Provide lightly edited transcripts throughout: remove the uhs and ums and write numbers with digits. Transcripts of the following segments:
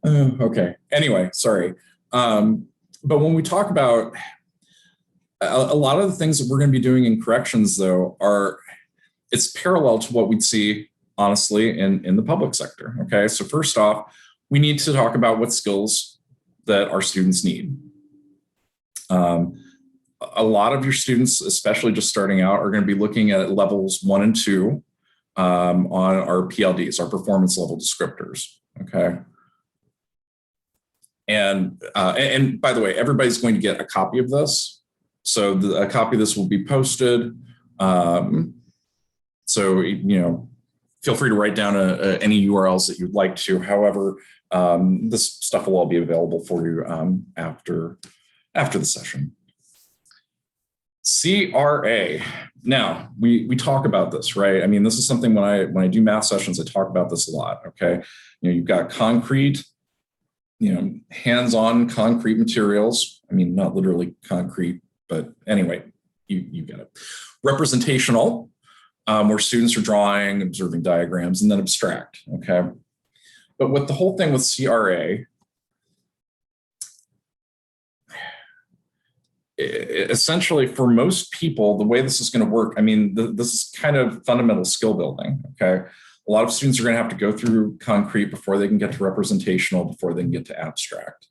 Okay. Anyway, sorry. But when we talk about a lot of the things that we're going to be doing in corrections, though, it's parallel to what we'd see, honestly, in the public sector. Okay. So first off, we need to talk about what skills that our students need. A lot of your students, especially just starting out, are going to be looking at levels 1 and 2 on our PLDs, our performance level descriptors. Okay. And by the way, everybody's going to get a copy of this. So a copy of this will be posted. So, feel free to write down any URLs that you'd like to. However, this stuff will all be available for you after the session. CRA. Now, we talk about this, right? I mean, this is something when I do math sessions, I talk about this a lot, okay? You've got concrete, hands-on concrete materials. I mean, not literally concrete, but anyway, you get it. Representational, where students are drawing, observing diagrams, and then abstract, okay? But with the whole thing with CRA, essentially for most people, the way this is going to work, I mean, this is kind of fundamental skill building, okay? A lot of students are going to have to go through concrete before they can get to representational, before they can get to abstract.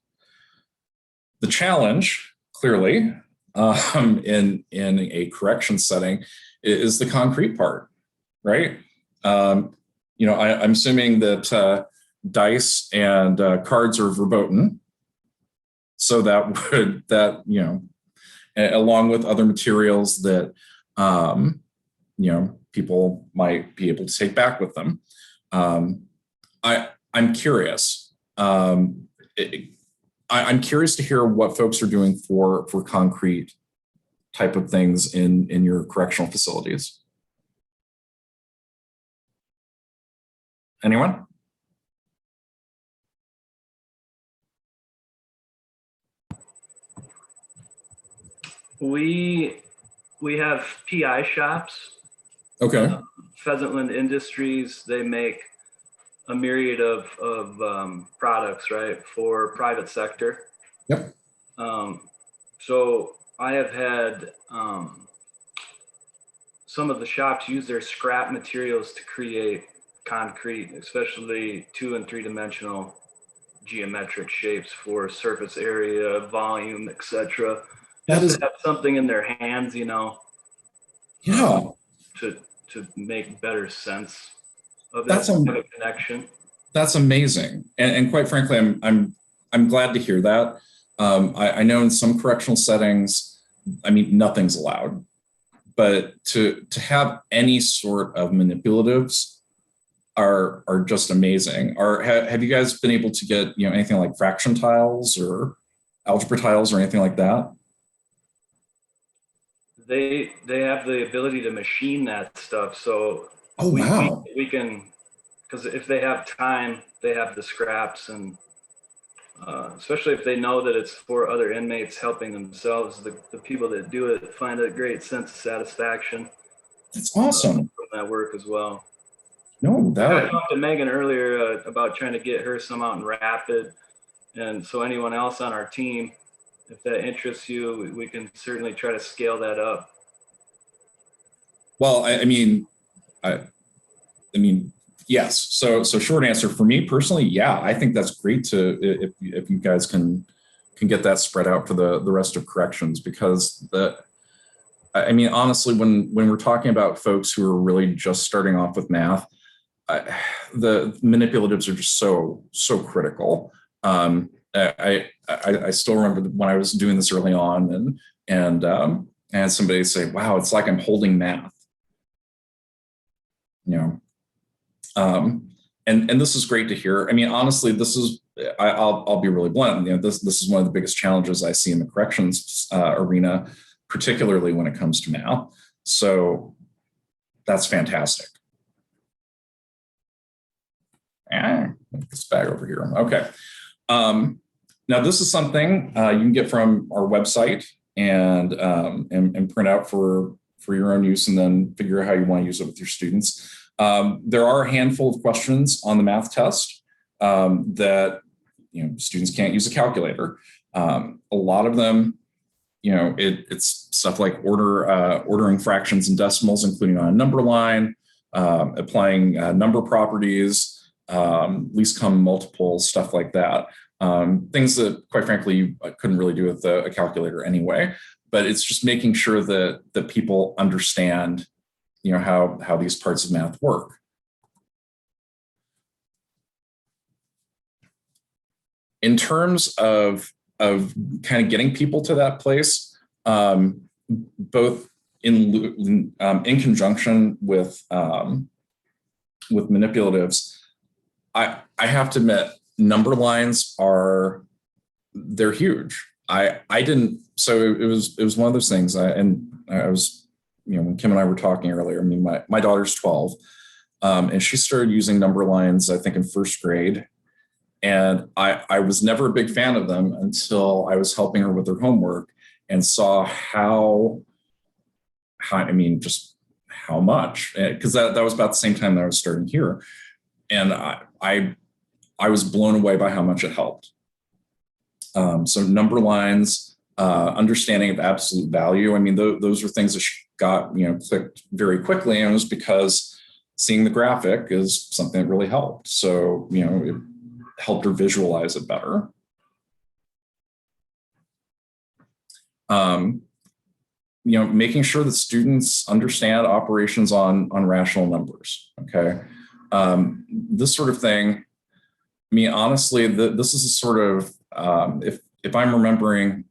The challenge, clearly, in a correction setting is the concrete part, right? I'm assuming that dice and cards are verboten. So along with other materials that, people might be able to take back with them. I'm curious. I'm curious to hear what folks are doing for concrete type of things in your correctional facilities. Anyone? We have PI shops. Okay. Pheasantland Industries, they make a myriad of products, right, for private sector. Yep. So I have had some of the shops use their scrap materials to create concrete, especially 2- and 3-dimensional geometric shapes for surface area, volume, etc. Just to have something in their hands, Yeah. To make better sense of That's that kind of connection. That's amazing, and quite frankly, I'm glad to hear that. I know in some correctional settings, I mean, nothing's allowed, but to have any sort of manipulatives are just amazing. Have you guys been able to get anything like fraction tiles or algebra tiles or anything like that? They have the ability to machine that stuff. So wow. we can, because if they have time, they have the scraps, and especially if they know that it's for other inmates helping themselves, the people that do it find a great sense of satisfaction. That's awesome. From that work as well. No, I talked to Megan earlier about trying to get her some out in Rapid, and so anyone else on our team, if that interests you, we can certainly try to scale that up. Well, I mean, yes. So short answer for me personally, yeah, I think that's great if you guys can get that spread out for the rest of corrections, because honestly, when we're talking about folks who are really just starting off with math, the manipulatives are just so critical. I still remember when I was doing this early on, and somebody say, "Wow, it's like I'm holding math." And this is great to hear. I mean, honestly, this is I'll be really blunt. This is one of the biggest challenges I see in the corrections arena, particularly when it comes to math. So that's fantastic. Put this back over here. Okay. Now, this is something you can get from our website. and print out for your own use, and then figure out how you want to use it with your students. There are a handful of questions on the math test that students can't use a calculator. A lot of them, it's stuff like ordering fractions and decimals, including on a number line, applying number properties, least common multiples, stuff like that. Things that, quite frankly, you couldn't really do with a calculator anyway. But it's just making sure that people understand, how these parts of math work. In terms of kind of getting people to that place, both in conjunction with manipulatives, I have to admit, number lines they're huge. So it was one of those things. I was, when Kim and I were talking earlier, I mean, my daughter's 12, and she started using number lines, I think, in first grade. And I was never a big fan of them until I was helping her with her homework and saw just how much, because that was about the same time that I was starting here. And I was blown away by how much it helped. So number lines, understanding of absolute value. I mean, those are things that she got, clicked very quickly. And it was because seeing the graphic is something that really helped. So, it helped her visualize it better. Making sure that students understand operations on rational numbers. Okay. This sort of thing, I mean, honestly, this is a sort of, if I'm remembering,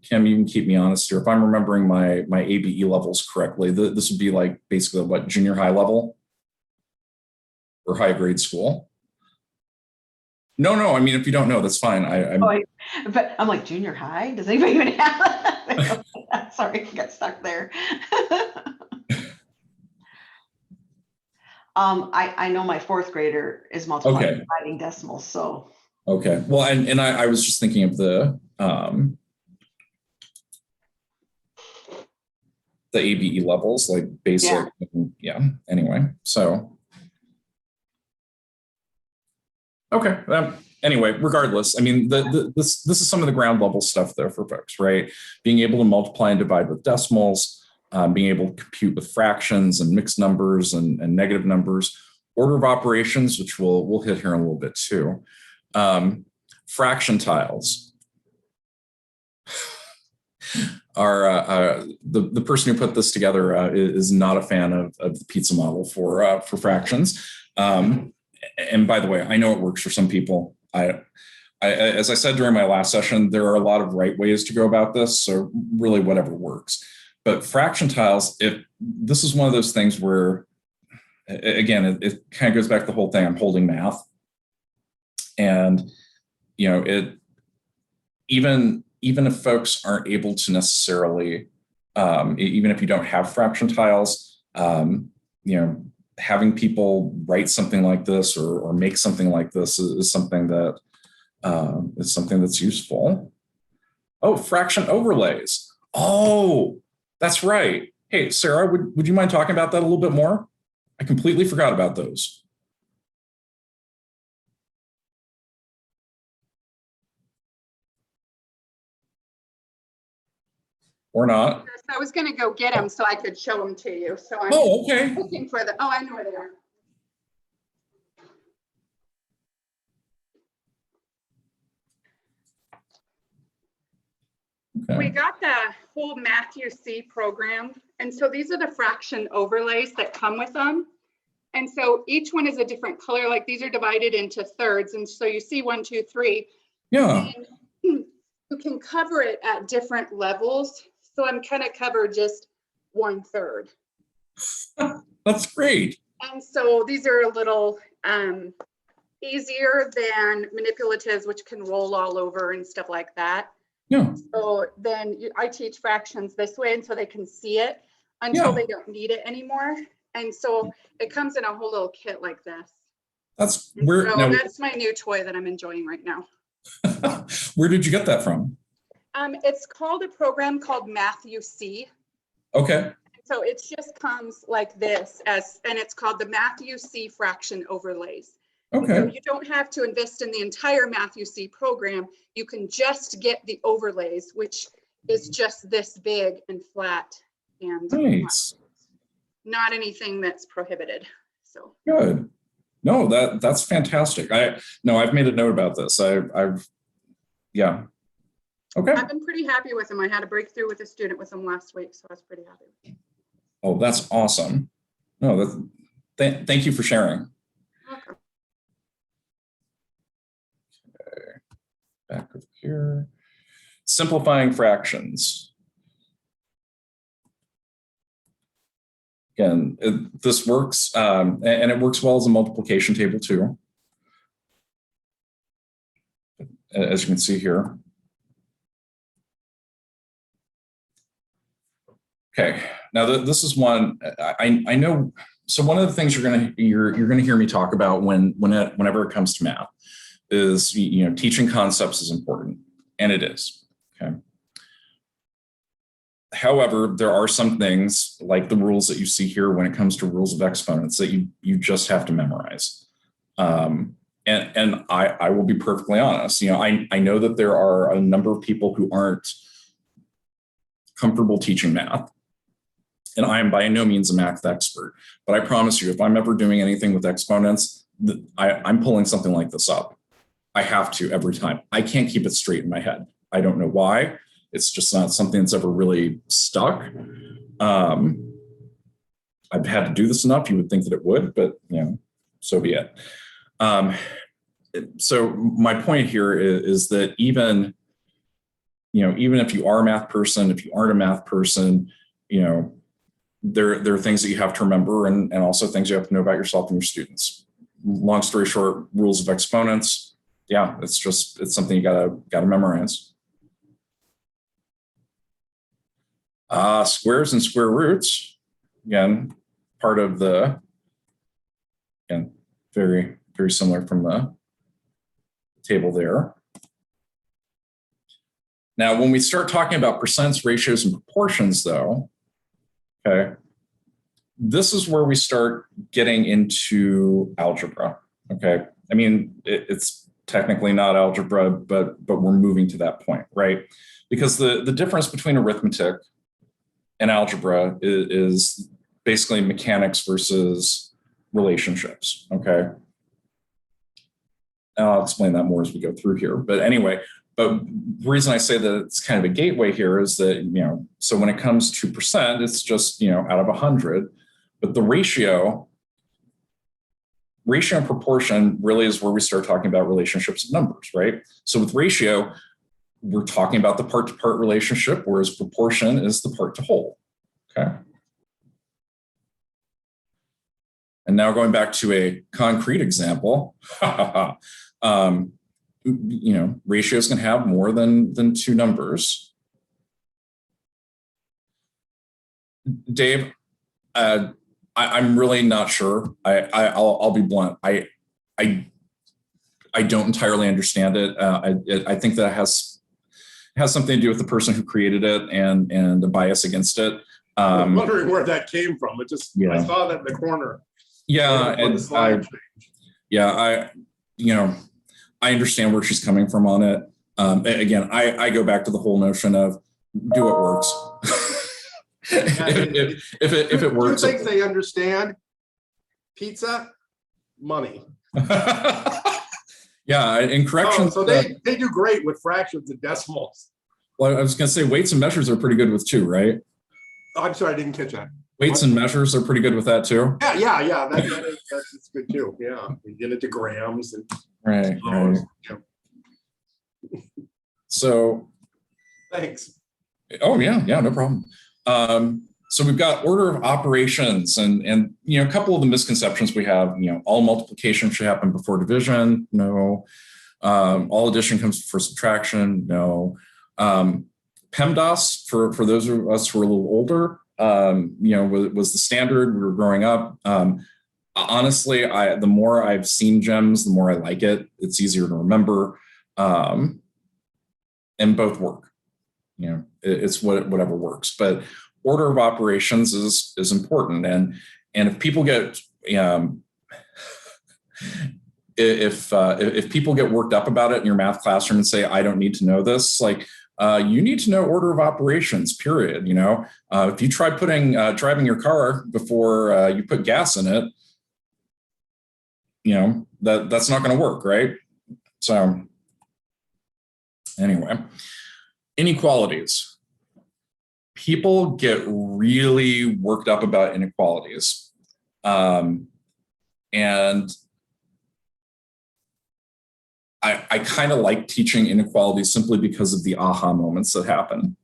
Kim, you can keep me honest here. If I'm remembering my ABE levels correctly, this would be like basically what, junior high level or high grade school? No. I mean, if you don't know, that's fine. But I'm like, junior high? Does anybody even have that? Sorry, I got stuck there. I know my fourth grader is multiplying, dividing decimals. So okay, well, and I was just thinking of the ABE levels, like basic, yeah. Anyway, so. Okay. Anyway, regardless, I mean, this is some of the ground level stuff though for folks, right? Being able to multiply and divide with decimals, being able to compute with fractions and mixed numbers and negative numbers, order of operations, which we'll hit here in a little bit too. Fraction tiles are the person who put this together is not a fan of the pizza model for fractions. And by the way, I know it works for some people. As I said during my last session, there are a lot of right ways to go about this. So really whatever works. But fraction tiles, this is one of those things where, again, it kind of goes back to the whole thing. I'm holding math. And, even if folks aren't able to necessarily, even if you don't have fraction tiles, having people write something like this or make something like this is something that's useful. Oh, fraction overlays. Oh, that's right. Hey, Sarah, would you mind talking about that a little bit more? I completely forgot about those. Or not. I was going to go get them so I could show them to you. So I'm okay. looking for them. Oh, I know where they are. Okay. We got the whole Matthew C program. And so these are the fraction overlays that come with them. And so each one is a different color. Like these are divided into thirds. And so you see 1, 2, 3. Yeah. And you can cover it at different levels. So I'm kind of covered just 1/3. That's great. And so these are a little easier than manipulatives, which can roll all over and stuff like that. Yeah. So then I teach fractions this way, and so they can see it until they don't need it anymore. And so it comes in a whole little kit like this. That's where. So that's my new toy that I'm enjoying right now. Where did you get that from? It's called a program called Matthew C. Okay. So it just comes like this and it's called the Matthew C fraction overlays. Okay. So you don't have to invest in the entire Matthew C program. You can just get the overlays, which is just this big and flat and Nice. not anything that's prohibited. So Good. No, that's fantastic. I've made a note about this. Yeah. Okay. I've been pretty happy with them. I had a breakthrough with a student with them last week, so I was pretty happy. Oh, that's awesome. No, thank you for sharing. Okay. Okay. Back over here. Simplifying fractions. Again, this works, and it works well as a multiplication table too, as you can see here. Okay, now this is one I know. So one of the things you're gonna hear me talk about whenever it comes to math is teaching concepts is important, and it is. Okay. However, there are some things like the rules that you see here when it comes to rules of exponents that you just have to memorize. And I will be perfectly honest. I know that there are a number of people who aren't comfortable teaching math. And I am by no means a math expert, but I promise you, if I'm ever doing anything with exponents, I'm pulling something like this up. I have to every time. I can't keep it straight in my head. I don't know why. It's just not something that's ever really stuck. I've had to do this enough. You would think that it would, but so be it. So my point here is that even if you are a math person, if you aren't a math person, there are things that you have to remember and also things you have to know about yourself and your students. Long story short, rules of exponents. Yeah, it's something you gotta memorize. Squares and square roots, again, part of very, very similar from the table there. Now, when we start talking about percents, ratios, and proportions, though, okay, this is where we start getting into algebra, okay? I mean, it's technically not algebra, but we're moving to that point, right? Because the difference between arithmetic and algebra is basically mechanics versus relationships, okay? And I'll explain that more as we go through here. But anyway, but the reason I say that it's kind of a gateway here is that, so when it comes to percent, it's just, out of 100, but the ratio and proportion really is where we start talking about relationships of numbers, right? So with ratio, we're talking about the part-to-part relationship, whereas proportion is the part to whole, okay? And now going back to a concrete example, ratios can have more than two numbers. Dave, I'm really not sure. I'll be blunt. I don't entirely understand it. I think that has something to do with the person who created it and the bias against it. I'm wondering where that came from. I saw that in the corner. Yeah, and I understand where she's coming from on it. Again, I go back to the whole notion of do what works. if it works. Two things they understand: pizza, money. Yeah, in corrections. So they do great with fractions and decimals. Well, I was going to say weights and measures are pretty good with two, right? Oh, I'm sorry, I didn't catch that. Weights and measures are pretty good with that too. Yeah. That's good too. Yeah, we get into grams and right. Yeah. So, thanks. Oh yeah, no problem. So we've got order of operations and a couple of the misconceptions we have. All multiplication should happen before division. No. All addition comes before subtraction. No. PEMDAS for those of us who are a little older. Was the standard. We were growing up. Honestly, the more I've seen GEMS, the more I like it. It's easier to remember, and both work. it's whatever works. But order of operations is important. And if people get, if people get worked up about it in your math classroom and say, I don't need to know this, like, you need to know order of operations, period. If you try driving your car before you put gas in it, that's not going to work, right? So anyway, inequalities. People get really worked up about inequalities. And I kind of like teaching inequalities simply because of the aha moments that happen.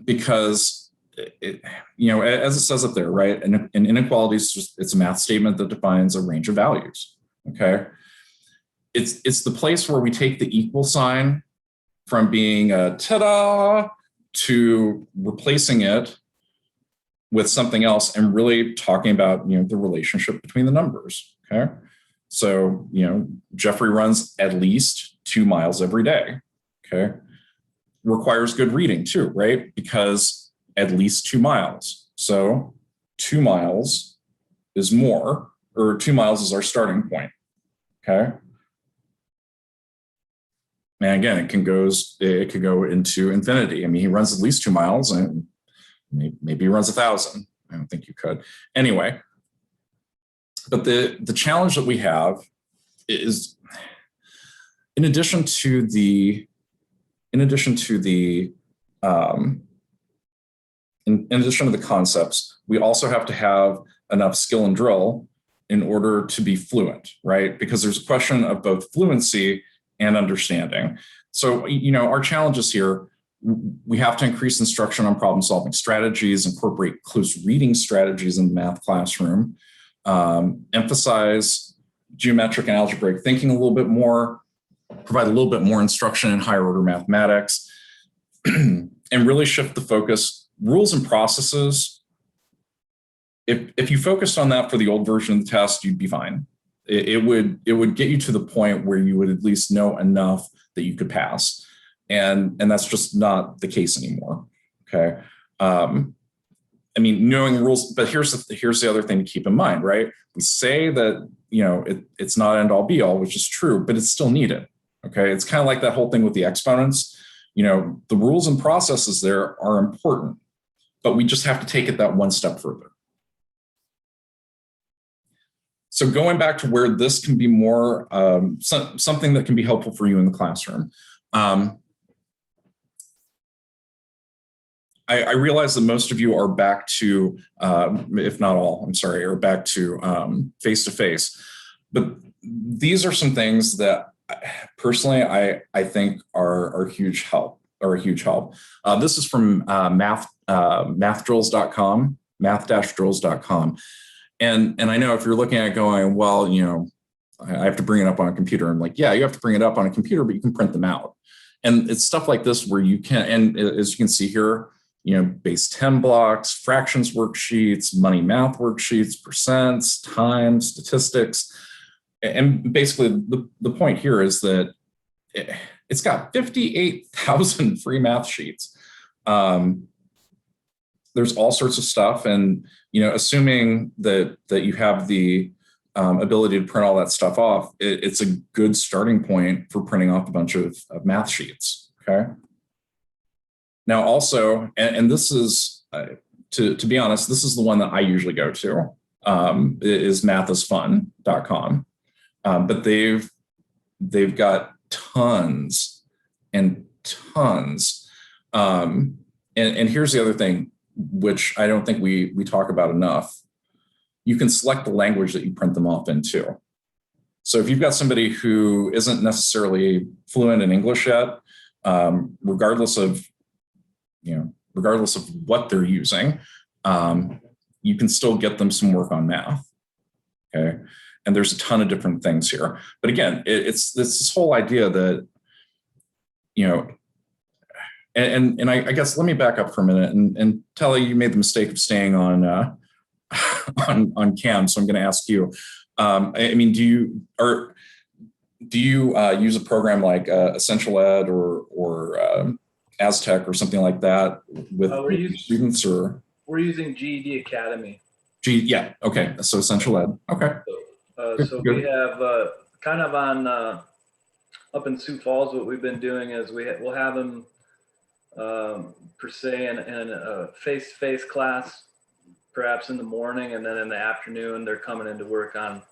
Because, as it says up there, right? An inequality is just, it's a math statement that defines a range of values, okay? It's the place where we take the equal sign from being a ta-da to replacing it with something else and really talking about, the relationship between the numbers, okay? So, Jeffrey runs at least 2 miles every day, okay? Requires good reading too, right? Because at least 2 miles. So 2 miles is more, or 2 miles is our starting point, okay? And again, it could go into infinity. I mean, he runs at least 2 miles, and maybe he runs 1,000. I don't think you could. Anyway, but the challenge that we have is, in addition to the concepts, we also have to have enough skill and drill in order to be fluent, right? Because there's a question of both fluency and understanding. So, our challenges here, we have to increase instruction on problem solving strategies, incorporate close reading strategies in the math classroom, emphasize geometric and algebraic thinking a little bit more, provide a little bit more instruction in higher order mathematics, and really shift the focus. Rules and processes, if you focused on that for the old version of the test, you'd be fine. It would get you to the point where you would at least know enough that you could pass. And that's just not the case anymore, okay? I mean, knowing rules, but here's the other thing to keep in mind, right? We say that, it's not end all be all, which is true, but it's still needed, okay? It's kind of like that whole thing with the exponents. The rules and processes there are important, but we just have to take it that one step further. So going back to where this can be more something that can be helpful for you in the classroom. I realize that most of you are back to, if not all, I'm sorry, are back to face-to-face. But these are some things that personally I think are a huge help. This is from mathdrills.com, math-drills.com. And I know if you're looking at it going, well, I have to bring it up on a computer. I'm like, yeah, you have to bring it up on a computer, but you can print them out. And it's stuff like this where you can, and as you can see here, base 10 blocks, fractions worksheets, money math worksheets, percents, times, statistics. And basically the point here is that it's got 58,000 free math sheets. There's all sorts of stuff. And, assuming that you have the ability to print all that stuff off, it's a good starting point for printing off a bunch of math sheets, okay? Now also, and this is, to be honest, this is the one that I usually go to, is mathisfun.com. But they've got tons and tons. And here's the other thing, which I don't think we talk about enough. You can select the language that you print them off into. So if you've got somebody who isn't necessarily fluent in English yet, regardless of what they're using, you can still get them some work on math, okay? And there's a ton of different things here. But again, it's this whole idea that, and I guess let me back up for a minute and tell you made the mistake of staying on cam, so I'm going to ask you. I mean, do you use a program like Essential Ed or Aztec or something like that with students, or? We're using GED Academy. Yeah. Okay. So essential ed. Okay. So we have kind of on up in Sioux Falls, what we've been doing is we'll have them per se in a face-to-face class, perhaps in the morning, and then in the afternoon they're coming into work on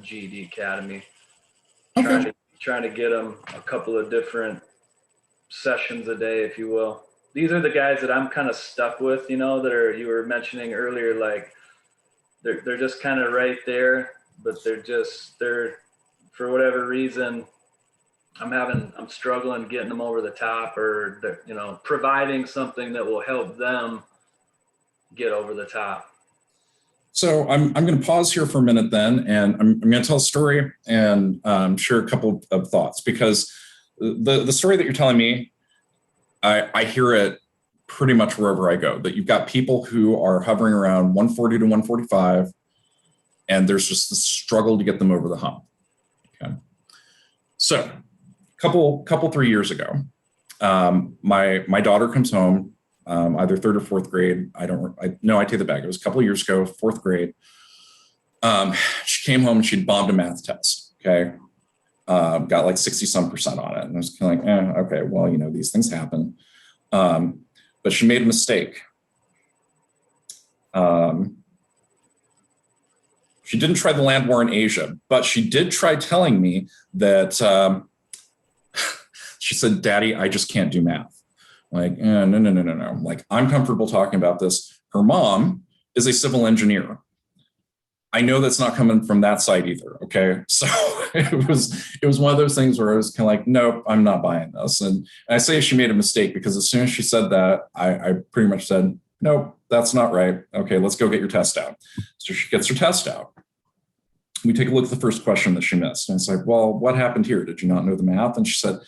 GED Academy. Okay. Trying to get them a couple of different sessions a day, if you will. These are the guys that I'm kind of stuck with, you know, you were mentioning earlier, like they're just kind of right there, but they're for whatever reason, I'm struggling getting them over the top, or you know, providing something that will help them get over the top. So I'm going to pause here for a minute then, and I'm going to tell a story and share a couple of thoughts, because the story that you're telling me, I hear it pretty much wherever I go, that you've got people who are hovering around 140 to 145, and there's just this struggle to get them over the hump. Okay. So couple 3 years ago, my daughter comes home, either third or fourth grade. I take it back. It was a couple of years ago, fourth grade. She came home and she'd bombed a math test. Okay. Got like 60% on it. And I was kind of like, okay, well, you know, these things happen. But she made a mistake. She didn't try the land war in Asia, but she did try telling me that, she said, Daddy, I just can't do math. Like, no. Like, I'm comfortable talking about this. Her mom is a civil engineer. I know that's not coming from that side either. Okay. So it was one of those things where I was kind of like, nope, I'm not buying this. And I say she made a mistake because as soon as she said that, I pretty much said, nope, that's not right. Okay, let's go get your test out. So she gets her test out. We take a look at the first question that she missed. And it's like, well, what happened here? Did you not know the math? And she said,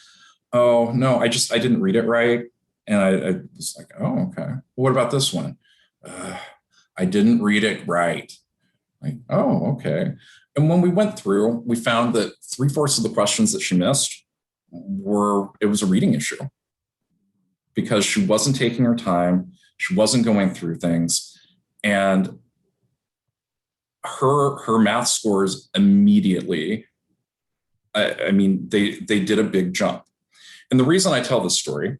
oh, no, I didn't read it right. And I was like, oh, okay. Well, what about this one? I didn't read it right. Like, oh, okay. And when we went through, we found that 3/4 of the questions that she missed it was a reading issue, because she wasn't taking her time. She wasn't going through things. And her math scores immediately, I mean, they did a big jump. And the reason I tell this story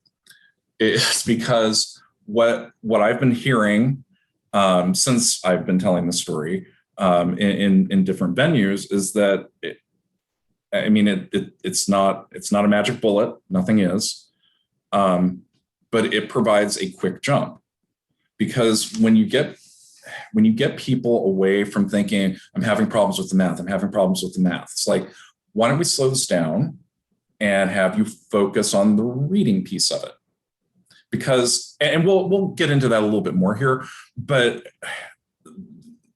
is because what I've been hearing since I've been telling the story in different venues is that it's not a magic bullet. Nothing is, but it provides a quick jump, because when you get people away from thinking, I'm having problems with the math, it's like, why don't we slow this down and have you focus on the reading piece of it? Because, and we'll get into that a little bit more here, but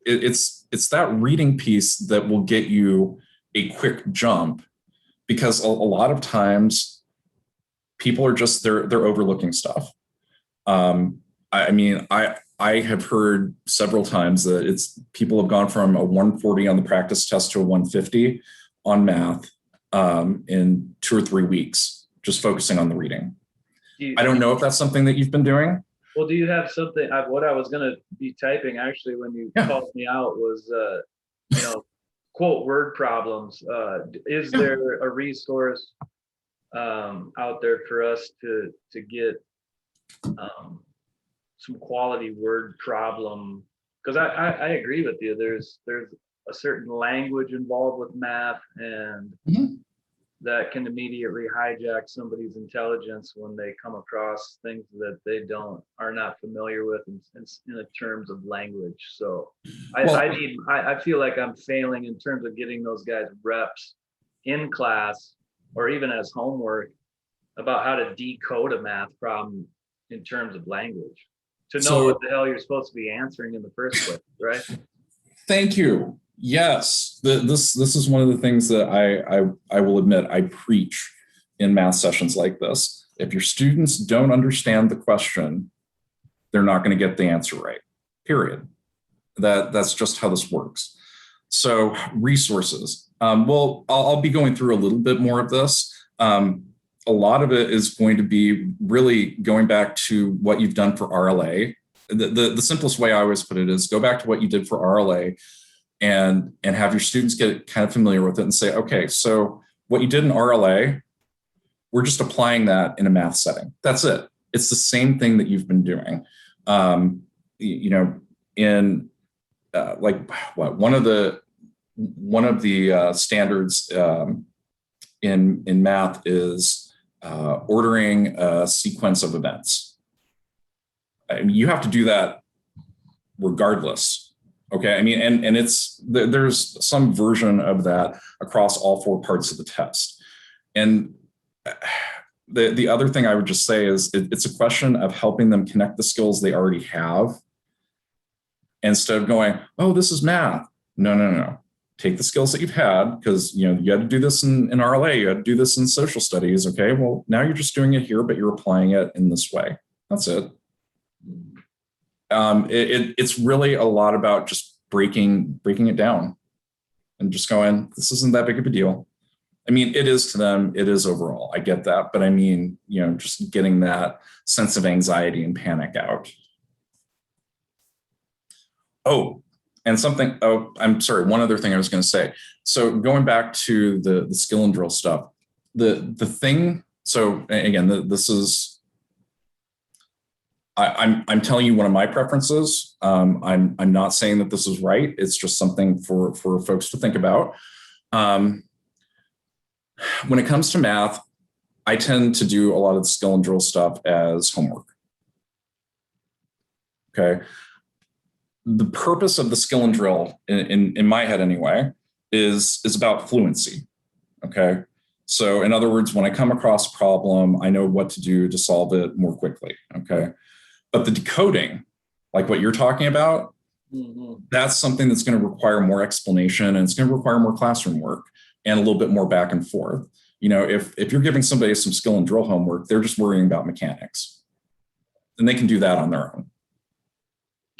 it's that reading piece that will get you a quick jump, because a lot of times people are just, they're overlooking stuff. I have heard several times that people have gone from a 140 on the practice test to a 150 on math in 2 or 3 weeks, just focusing on the reading. I don't know if that's something that you've been doing. Well, do you have something? What I was going to be typing actually when you called me out was, quote, word problems. Is there a resource out there for us to get some quality word problem? Because I agree with you. There's a certain language involved with math, and that can immediately hijack somebody's intelligence when they come across things that they are not familiar with in the terms of language. So I feel like I'm failing in terms of getting those guys reps in class or even as homework about how to decode a math problem in terms of language, to know what the hell you're supposed to be answering in the first place, right? Thank you. Yes, this is one of the things that I will admit I preach in math sessions like this. If your students don't understand the question, they're not going to get the answer right, period. That's just how this works. So resources. Well, I'll be going through a little bit more of this. a lot of it is going to be really going back to what you've done for RLA. The simplest way I always put it is go back to what you did for RLA and have your students get kind of familiar with it and say, okay, so what you did in RLA, we're just applying that in a math setting. That's it. It's the same thing that you've been doing. In one of the standards in math is ordering a sequence of events. I mean, you have to do that regardless. Okay, I mean, and there's some version of that across all 4 parts of the test. And the other thing I would just say is it's a question of helping them connect the skills they already have instead of going, oh, this is math. No. Take the skills that you've had, because you had to do this in RLA, you had to do this in social studies. Okay, well, now you're just doing it here, but you're applying it in this way. That's it. It's really a lot about just breaking it down and just going, this isn't that big of a deal. I mean, it is to them, it is overall. I get that, but I mean, just getting that sense of anxiety and panic out. Oh, and I'm sorry, one other thing I was going to say. So going back to the skill and drill stuff, the thing, so again, this is, I'm telling you one of my preferences. I'm not saying that this is right. It's just something for folks to think about. When it comes to math, I tend to do a lot of the skill and drill stuff as homework. Okay. The purpose of the skill and drill, in my head anyway, is about fluency. Okay. So in other words, when I come across a problem, I know what to do to solve it more quickly. Okay. But the decoding, like what you're talking about, that's something that's going to require more explanation, and it's going to require more classroom work and a little bit more back and forth. If you're giving somebody some skill and drill homework, they're just worrying about mechanics, and they can do that on their own.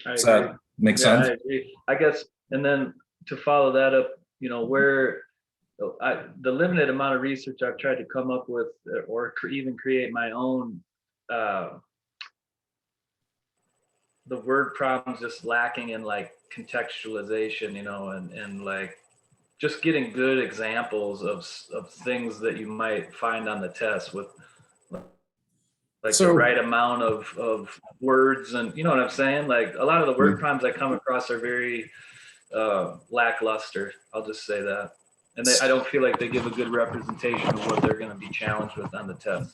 Does that make sense? I agree. I guess, and then to follow that up, where the limited amount of research I've tried to come up with, or even create my own, the word problems just lacking in like contextualization, and like just getting good examples of things that you might find on the test with like the right amount of words, and you know what I'm saying? Like a lot of the word problems I come across are very lackluster. I'll just say that. And I don't feel like they give a good representation of what they're going to be challenged with on the test.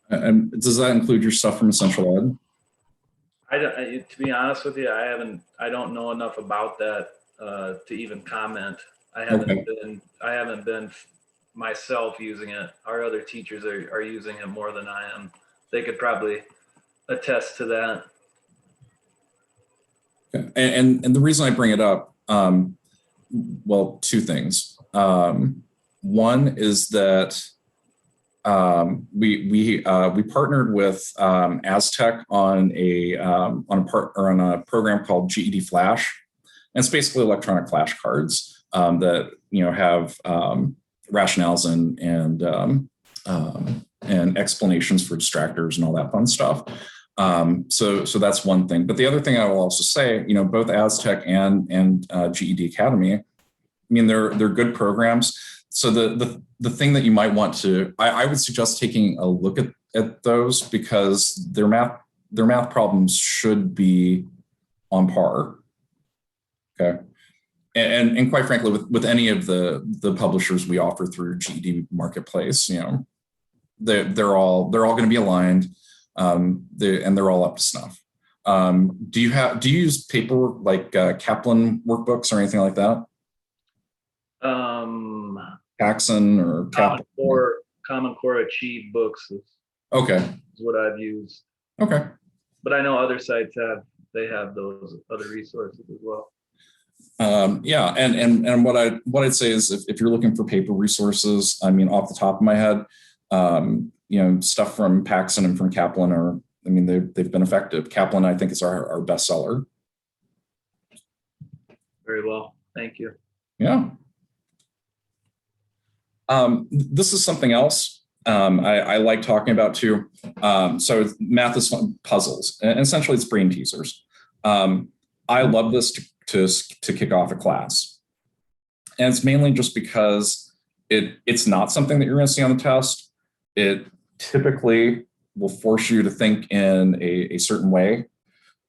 And does that include your stuff from Essential Ed? To be honest with you, I don't know enough about that to even comment. I haven't been myself using it. Our other teachers are using it more than I am. They could probably attest to that. Okay. And the reason I bring it up, well, 2 things. One is that we partnered with Aztec on a program called GED Flash, and it's basically electronic flashcards that have rationales and explanations for distractors and all that fun stuff. So that's one thing. But the other thing I will also say, both Aztec and GED Academy, I mean, they're good programs. So the thing that you might want to, I would suggest taking a look at those, because their math problems should be on par. Okay. And quite frankly, with any of the publishers we offer through GED Marketplace, they're all going to be aligned, and they're all up to snuff. Do you use paper like Kaplan workbooks or anything like that? Paxson or Common Core Achieve books is what I've used. Okay. But I know other sites have those other resources as well. Yeah, and what I'd say is if you're looking for paper resources, I mean, off the top of my head, stuff from Paxson and from Kaplan they've been effective. Kaplan, I think, is our bestseller. Very well, thank you. Yeah. This is something else. I like talking about too. So math is fun, puzzles, and essentially it's brain teasers. I love this to kick off a class. And it's mainly just because it's not something that you're going to see on the test. It typically will force you to think in a certain way.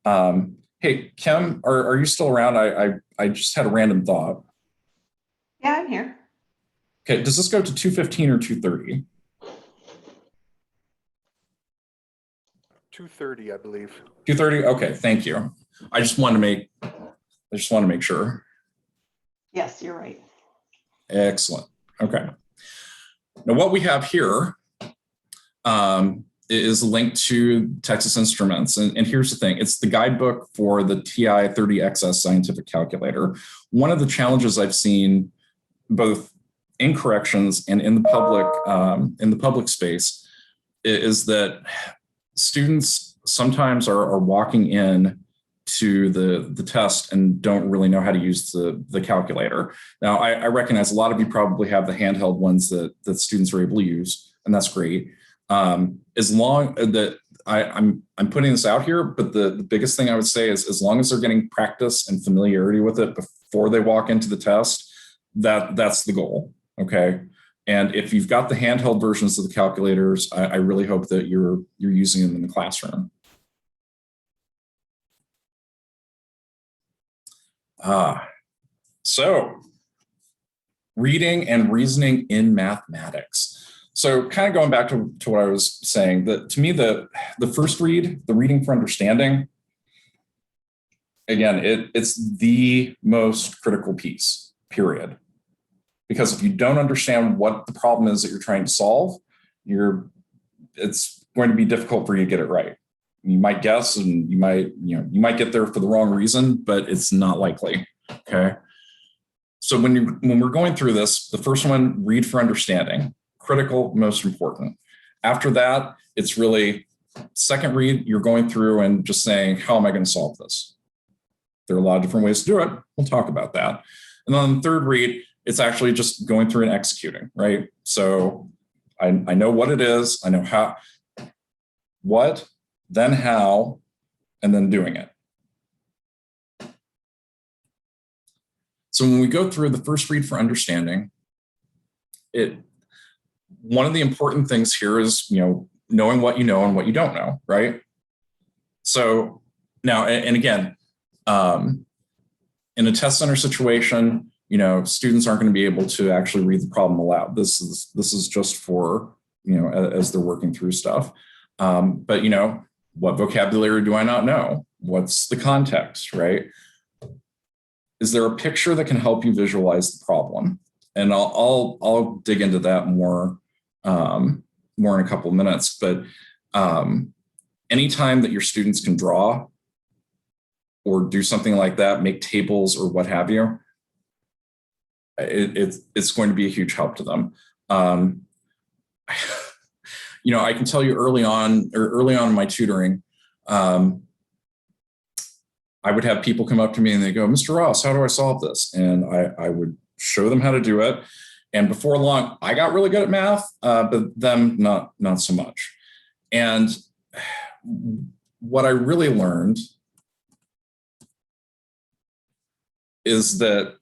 Hey, Kim, are you still around? I just had a random thought. Yeah, I'm here. Okay, does this go to 2:15 or 2:30? 2:30, I believe. 2:30? Okay, thank you. I just want to make sure. Yes, you're right. Excellent. Okay. Now what we have here is linked to Texas Instruments. And here's the thing. It's the guidebook for the TI 30XS scientific calculator. One of the challenges I've seen both in corrections and in the public space is that students sometimes are walking in to the test and don't really know how to use the calculator. Now, I recognize a lot of you probably have the handheld ones that students are able to use, and that's great. As long that I'm putting this out here, but the biggest thing I would say is as long as they're getting practice and familiarity with it before they walk into the test, that's the goal. Okay. And if you've got the handheld versions of the calculators, I really hope that you're using them in the classroom. So reading and reasoning in mathematics. So kind of going back to what I was saying, that to me, the first read, the reading for understanding, again, it's the most critical piece, period. Because if you don't understand what the problem is that you're trying to solve, it's going to be difficult for you to get it right. You might guess, and you might get there for the wrong reason, but it's not likely. Okay. So when we're going through this, the first one, read for understanding, critical, most important. After that, it's really second read, you're going through and just saying, how am I going to solve this? There are a lot of different ways to do it. We'll talk about that. And then the third read, it's actually just going through and executing, right? So I know what it is. I know how, what, then how, and then doing it. So when we go through the first read for understanding, one of the important things here is, knowing what you know and what you don't know, right? So now, and again, in a test center situation, students aren't going to be able to actually read the problem aloud. This is just for, as they're working through stuff. But, what vocabulary do I not know? What's the context, right? Is there a picture that can help you visualize the problem? And I'll dig into that more in a couple of minutes. But anytime that your students can draw or do something like that, make tables or what have you, it's going to be a huge help to them. I can tell you early on in my tutoring, I would have people come up to me and they go, Mr. Ross, how do I solve this? And I would show them how to do it. And before long, I got really good at math, but them not so much. And what I really learned is that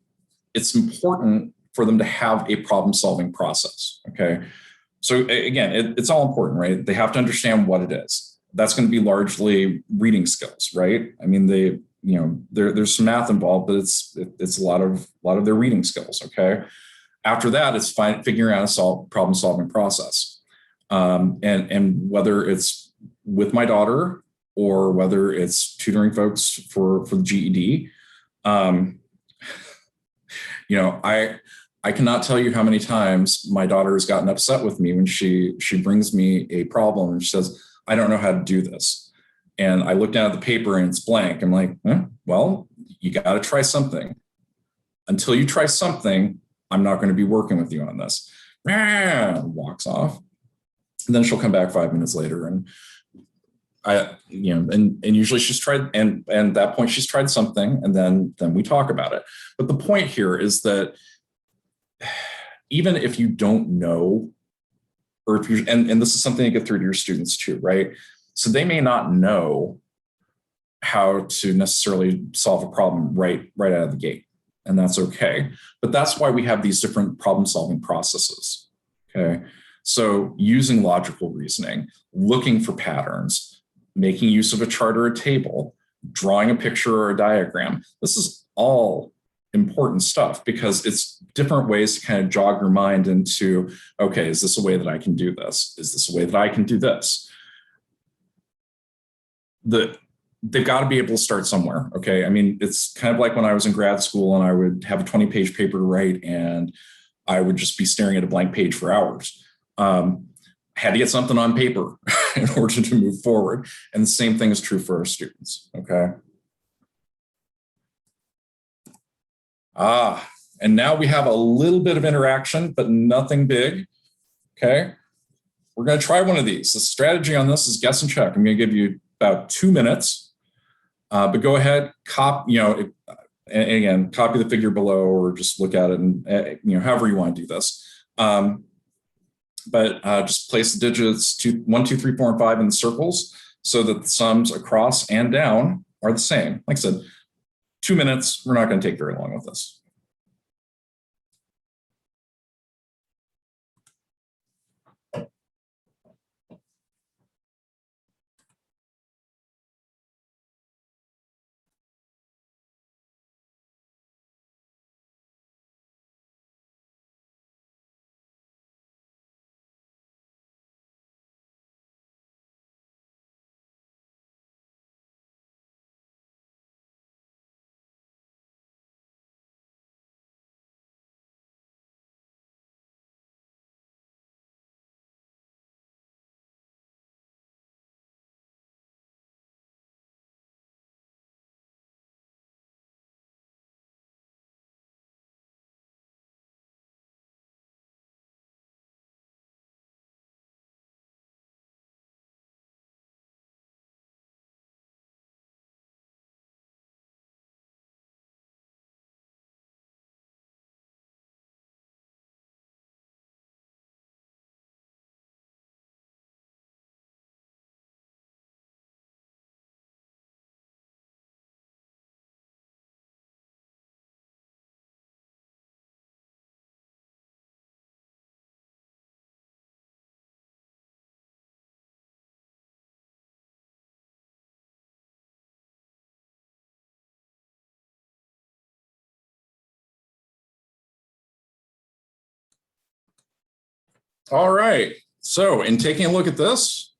it's important for them to have a problem-solving process, okay? So again, it's all important, right? They have to understand what it is. That's going to be largely reading skills, right? I mean, there's some math involved, but it's a lot of their reading skills, okay? After that, it's figuring out a problem-solving process. And whether it's with my daughter or whether it's tutoring folks for the GED, I cannot tell you how many times my daughter has gotten upset with me when she brings me a problem and she says, I don't know how to do this. And I look down at the paper and it's blank. I'm like, well, you got to try something. Until you try something, I'm not going to be working with you on this. Walks off. And then she'll come back 5 minutes later and and usually she's tried, and at that point she's tried something, and then we talk about it. But the point here is that even if you don't know or if you, and this is something you get through to your students too, right? So they may not know how to necessarily solve a problem right out of the gate, and that's okay. But that's why we have these different problem-solving processes, okay? So using logical reasoning, looking for patterns, making use of a chart or a table, drawing a picture or a diagram. This is all important stuff because it's different ways to kind of jog your mind into, okay, is this a way that I can do this? Is this a way that I can do this? They've got to be able to start somewhere, okay? I mean, it's kind of like when I was in grad school and I would have a 20-page paper to write and I would just be staring at a blank page for hours. Had to get something on paper in order to move forward. And the same thing is true for our students, okay? And now we have a little bit of interaction, but nothing big, okay? We're gonna try one of these. The strategy on this is guess and check. I'm gonna give you about 2 minutes, but go ahead, copy the figure below or just look at it and, however you wanna do this. But just place the digits 1, 2, 3, 4, and 5 in the circles so that the sums across and down are the same. Like I said, 2 minutes, we're not going to take very long with this. All right, so in taking a look at this,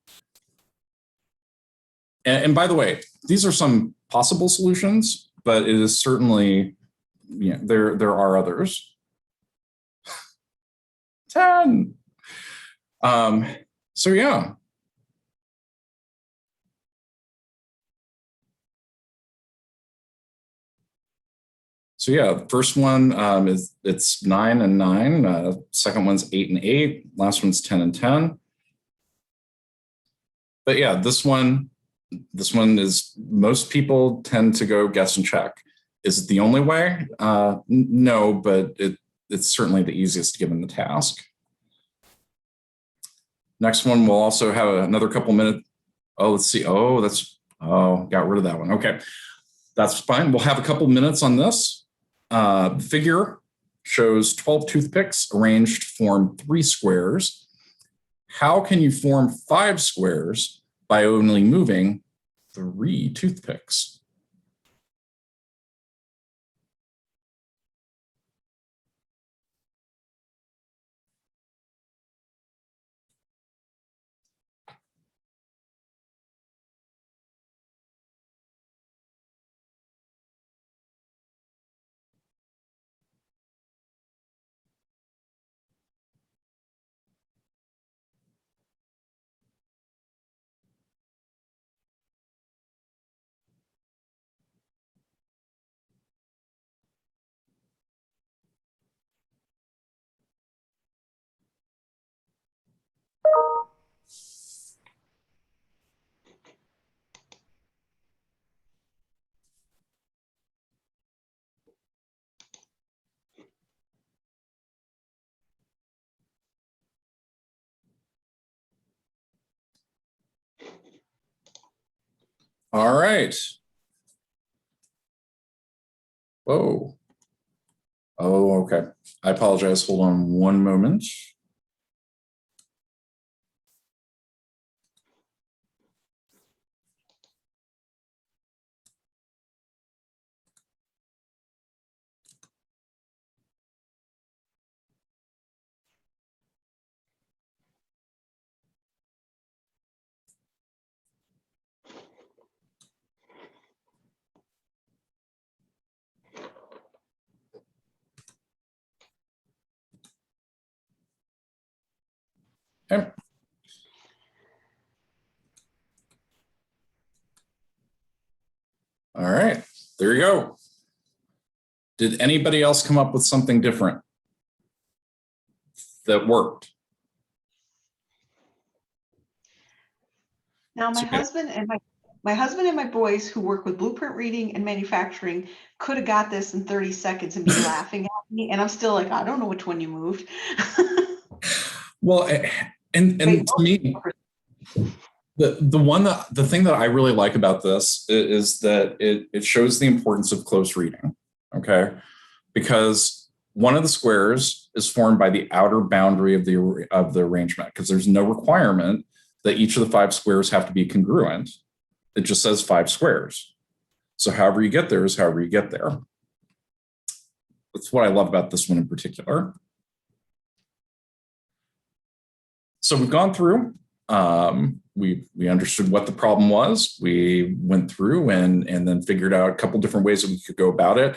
and by the way, these are some possible solutions, but it is certainly, there are others. 10. So yeah. So yeah, the first one is it's 9 and 9. Second one's 8 and 8. Last one's 10 and 10. But yeah, this one is, most people tend to go guess and check. Is it the only way? No, but it's certainly the easiest given the task. Next one, we'll also have another couple minutes. Oh, let's see. Got rid of that one. Okay, that's fine. We'll have a couple minutes on this. The figure shows 12 toothpicks arranged to form 3 squares. How can you form 5 squares by only moving 3 toothpicks? All right. Whoa. Oh, okay. I apologize. Hold on one moment. Okay. All right. There you go. Did anybody else come up with something different that worked? Now, my husband and my boys who work with blueprint reading and manufacturing could have got this in 30 seconds and be laughing at me. And I'm still like, I don't know which one you moved. Well, and to me, the thing that I really like about this is that it shows the importance of close reading. Okay, because one of the squares is formed by the outer boundary of the arrangement, because there's no requirement that each of the 5 squares have to be congruent. It just says 5 squares. So however you get there is however you get there. That's what I love about this one in particular. So we've gone through, we understood what the problem was. We went through and then figured out a couple different ways that we could go about it.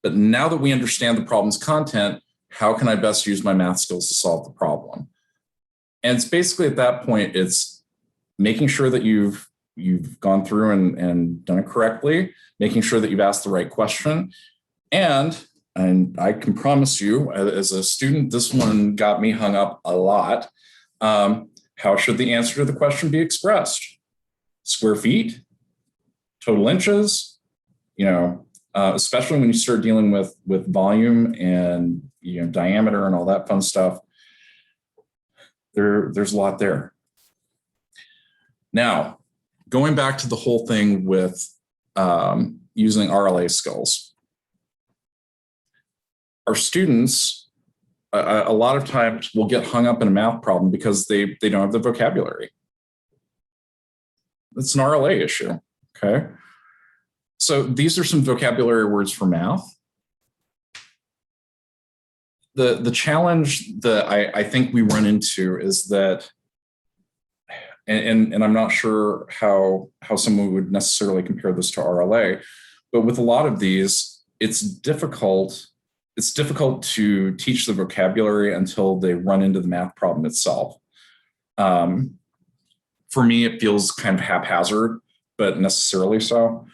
But now that we understand the problem's content, how can I best use my math skills to solve the problem? And it's basically at that point, it's making sure that you've gone through and done it correctly, making sure that you've asked the right question. And I can promise you, as a student, this one got me hung up a lot. How should the answer to the question be expressed? Square feet, total inches, especially when you start dealing with volume and diameter and all that fun stuff. There's a lot there. Now, going back to the whole thing with using RLA skills, our students a lot of times will get hung up in a math problem because they don't have the vocabulary. It's an RLA issue, okay? So these are some vocabulary words for math. The challenge that I think we run into is that, and I'm not sure how someone would necessarily compare this to RLA, but with a lot of these, it's difficult to teach the vocabulary until they run into the math problem itself. For me, it feels kind of haphazard, but necessarily so,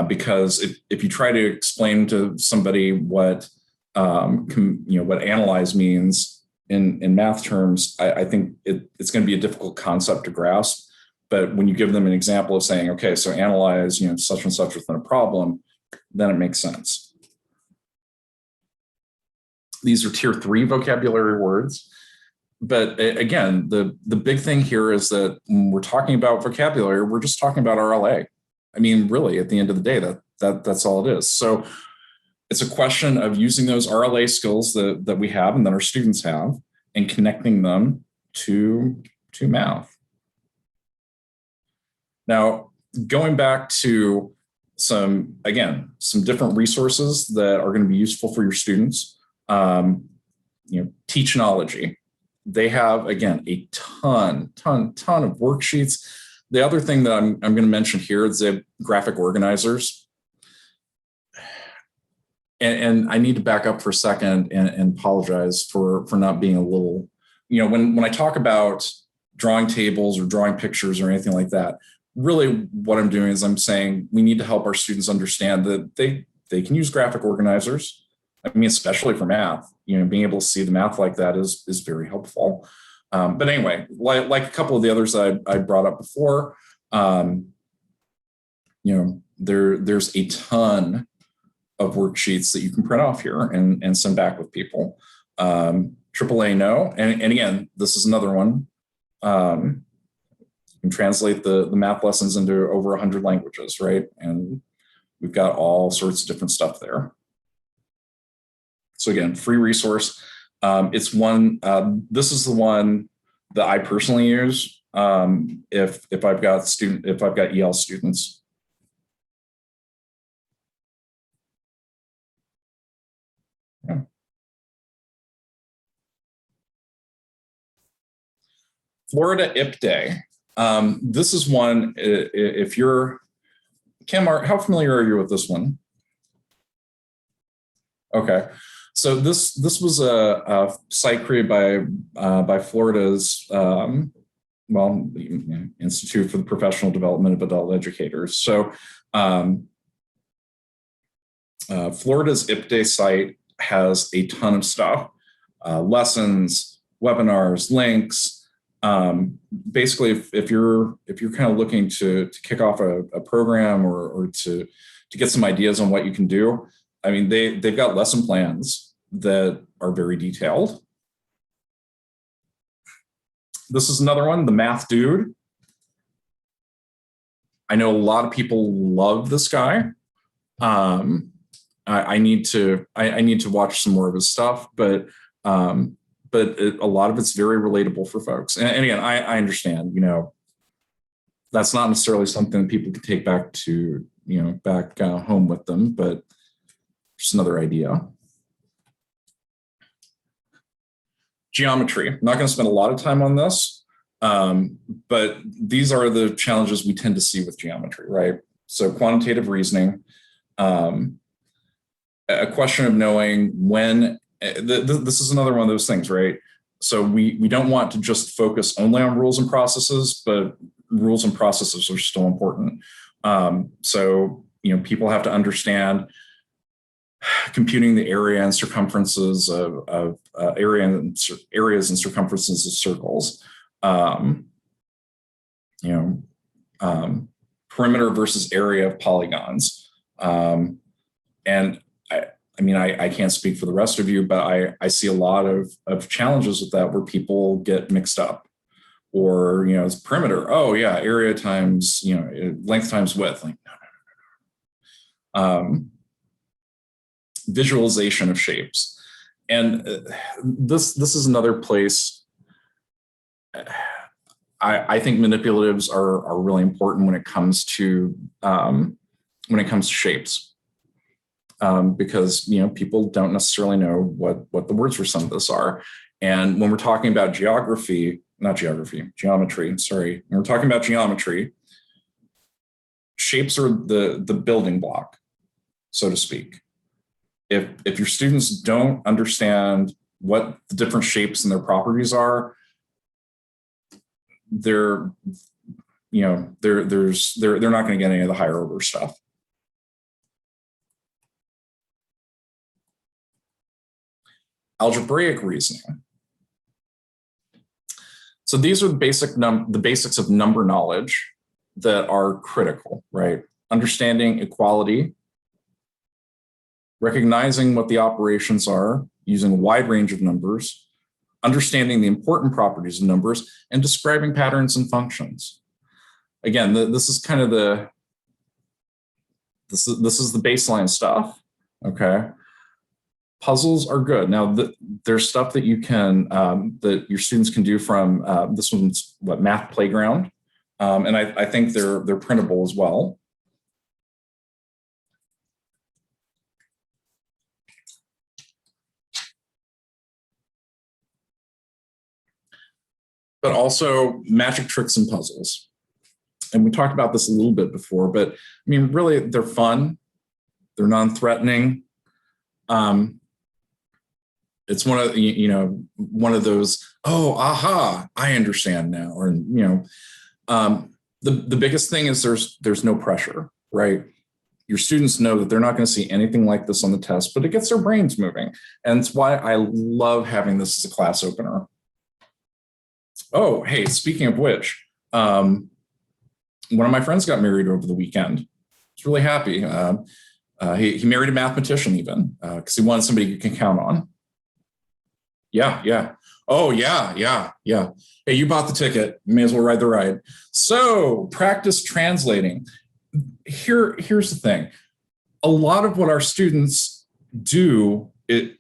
because if you try to explain to somebody what analyze means in math terms, I think it's going to be a difficult concept to grasp. But when you give them an example of saying, okay, so analyze such and such within a problem, then it makes sense. These are tier 3 vocabulary words. But again, the big thing here is that when we're talking about vocabulary, we're just talking about RLA. I mean, really, at the end of the day, that's all it is. So it's a question of using those RLA skills that we have and that our students have and connecting them to math. Now, going back to some different resources that are going to be useful for your students. Teachnology. They have, again, a ton of worksheets. The other thing that I'm going to mention here is the graphic organizers. And I need to back up for a second and apologize for not being a little, when I talk about drawing tables or drawing pictures or anything like that, really what I'm doing is I'm saying we need to help our students understand that they can use graphic organizers. I mean, especially for math, being able to see the math like that is very helpful. But anyway, like a couple of the others that I brought up before, there's a ton of worksheets that you can print off here and send back with people. AAA No, and again, this is another one. can translate the math lessons into over 100 languages, right? And we've got all sorts of different stuff there. So again, free resource. It's one, this is the one that I personally use if I've got EL students. Yeah. Florida IP Day. This is one, if you're, Kim, how familiar are you with this one? Okay. So this was a site created by Florida's Institute for the Professional Development of Adult Educators. So Florida's IP Day site has a ton of stuff, lessons, webinars, links. Basically, if you're kind of looking to kick off a program or to get some ideas on what you can do, I mean, they've got lesson plans that are very detailed. This is another one, the Math Dude. I know a lot of people love this guy. I need to watch some more of his stuff, but a lot of it's very relatable for folks. And again, I understand, that's not necessarily something that people can take back to, back home with them, but just another idea. Geometry. I'm not going to spend a lot of time on this, but these are the challenges we tend to see with geometry, right? So quantitative reasoning, a question of knowing when, this is another one of those things, right? So we don't want to just focus only on rules and processes, but rules and processes are still important. So, people have to understand computing the area and circumferences of areas and circumferences of circles, perimeter versus area of polygons. And I can't speak for the rest of you, but I see a lot of challenges with that where people get mixed up. Or, it's perimeter. Oh yeah, area times, length times width. Like, no. Visualization of shapes. And this is another place. I think manipulatives are really important when it comes to shapes. Because people don't necessarily know what the words for some of this are. And when we're talking about geometry, sorry. When we're talking about geometry, shapes are the building block, so to speak. If your students don't understand what the different shapes and their properties are, they're not going to get any of the higher order stuff. Algebraic reasoning. So these are the basics of number knowledge that are critical, right? Understanding equality, recognizing what the operations are using a wide range of numbers, understanding the important properties of numbers, and describing patterns and functions. Again, this is kind of the baseline stuff, okay? Puzzles are good. Now, there's stuff that you can, that your students can do from, this one's Math Playground. And I think they're printable as well. But also magic tricks and puzzles. And we talked about this a little bit before, but really they're fun. They're non-threatening. It's one of those, oh, aha, I understand now. Or, the biggest thing is there's no pressure, right? Your students know that they're not going to see anything like this on the test, but it gets their brains moving. And it's why I love having this as a class opener. Oh, hey, speaking of which, one of my friends got married over the weekend. I was really happy. He married a mathematician even, because he wanted somebody you can count on. Yeah. Oh, yeah. Hey, you bought the ticket. You may as well ride the ride. So practice translating. Here's the thing. A lot of what our students do, they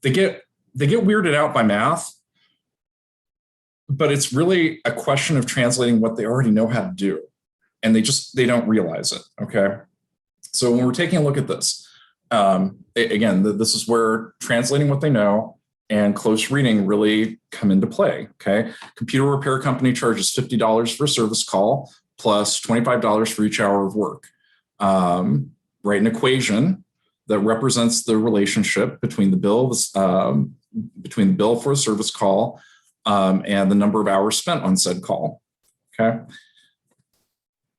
get weirded out by math, but it's really a question of translating what they already know how to do. And they don't realize it. Okay. So when we're taking a look at this, again, this is where translating what they know and close reading really come into play. Okay. Computer repair company charges $50 for a service call plus $25 for each hour of work. Write an equation that represents the relationship between the bill for a service call and the number of hours spent on said call. Okay.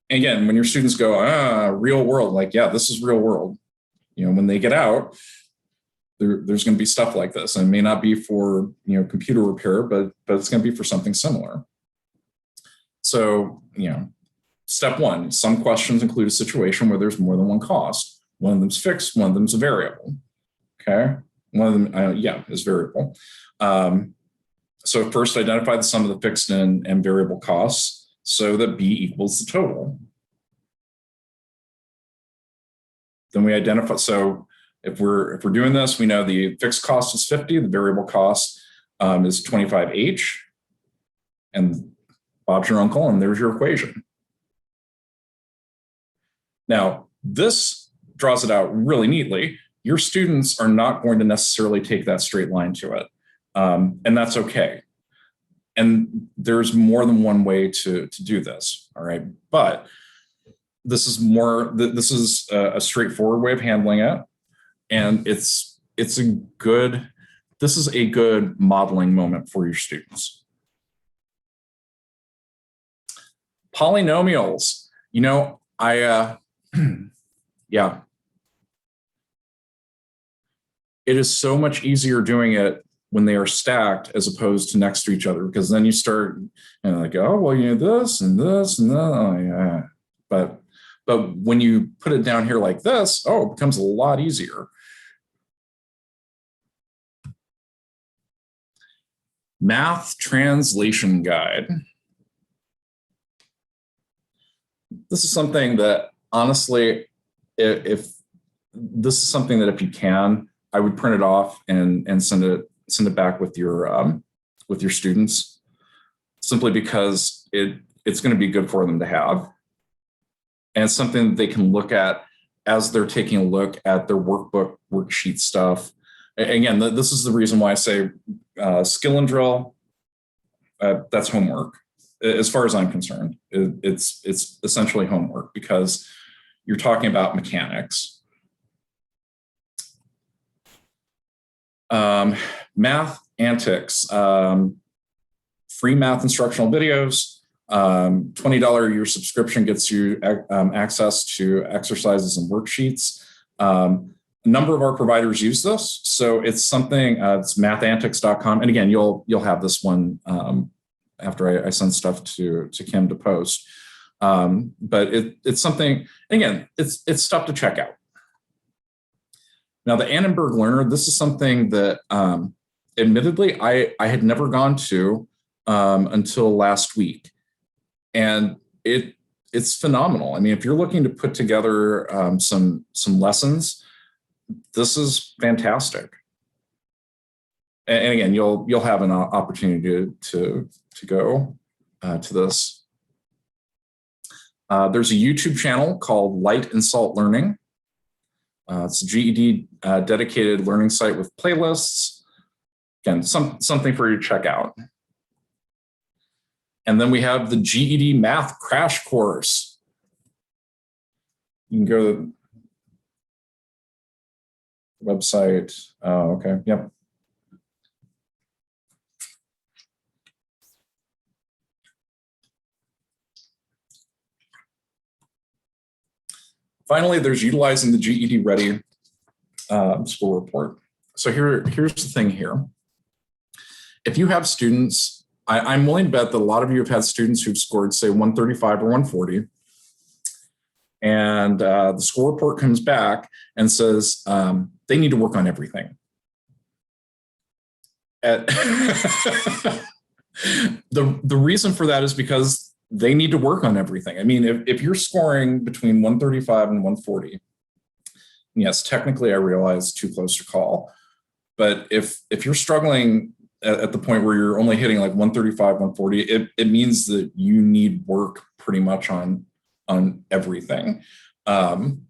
Again, when your students go, real world, like, yeah, this is real world. When they get out, there's going to be stuff like this. And it may not be for, computer repair, but it's going to be for something similar. So, step one, some questions include a situation where there's more than one cost. One of them's fixed, one of them's a variable. Okay. One of them, is variable. So first identify the sum of the fixed and variable costs so that B equals the total. Then we identify, so if we're doing this, we know the fixed cost is 50, the variable cost is 25H, and Bob's your uncle, and there's your equation. Now, this draws it out really neatly. Your students are not going to necessarily take that straight line to it, and that's okay. And there's more than one way to do this, all right? But this is a straightforward way of handling it, and this is a good modeling moment for your students. Polynomials, yeah. It is so much easier doing it when they are stacked as opposed to next to each other, because then you start like, oh, well, this and this and that. Oh, yeah. But when you put it down here like this, it becomes a lot easier. Math translation guide. This is something that, honestly, if you can, I would print it off and send it back with your students, simply because it's going to be good for them to have. And it's something that they can look at as they're taking a look at their workbook, worksheet stuff. Again, this is the reason why I say skill and drill, that's homework. As far as I'm concerned, it's essentially homework because you're talking about mechanics. Math antics, free math instructional videos. $20 a year subscription gets you access to exercises and worksheets. A number of our providers use this, so it's something. It's mathantics.com, and again, you'll have this one after I send stuff to Kim to post. But it's something. Again, it's stuff to check out. Now, the Annenberg Learner. This is something that, admittedly, I had never gone to until last week. And it's phenomenal. I mean, if you're looking to put together some lessons, this is fantastic. And again, you'll have an opportunity to go to this. There's a YouTube channel called Light and Salt Learning. It's a GED dedicated learning site with playlists. Again, something for you to check out. And then we have the GED Math Crash Course. You can go to the website. Oh, okay. Yep. Finally, there's utilizing the GED Ready school report. So here's the thing here. If you have students, I'm willing to bet that a lot of you have had students who've scored, say, 135 or 140, and the school report comes back and says they need to work on everything. The reason for that is because they need to work on everything. I mean, if you're scoring between 135 and 140, yes, technically I realize too close to call. But if you're struggling at the point where you're only hitting like 135, 140, it means that you need work pretty much on everything. And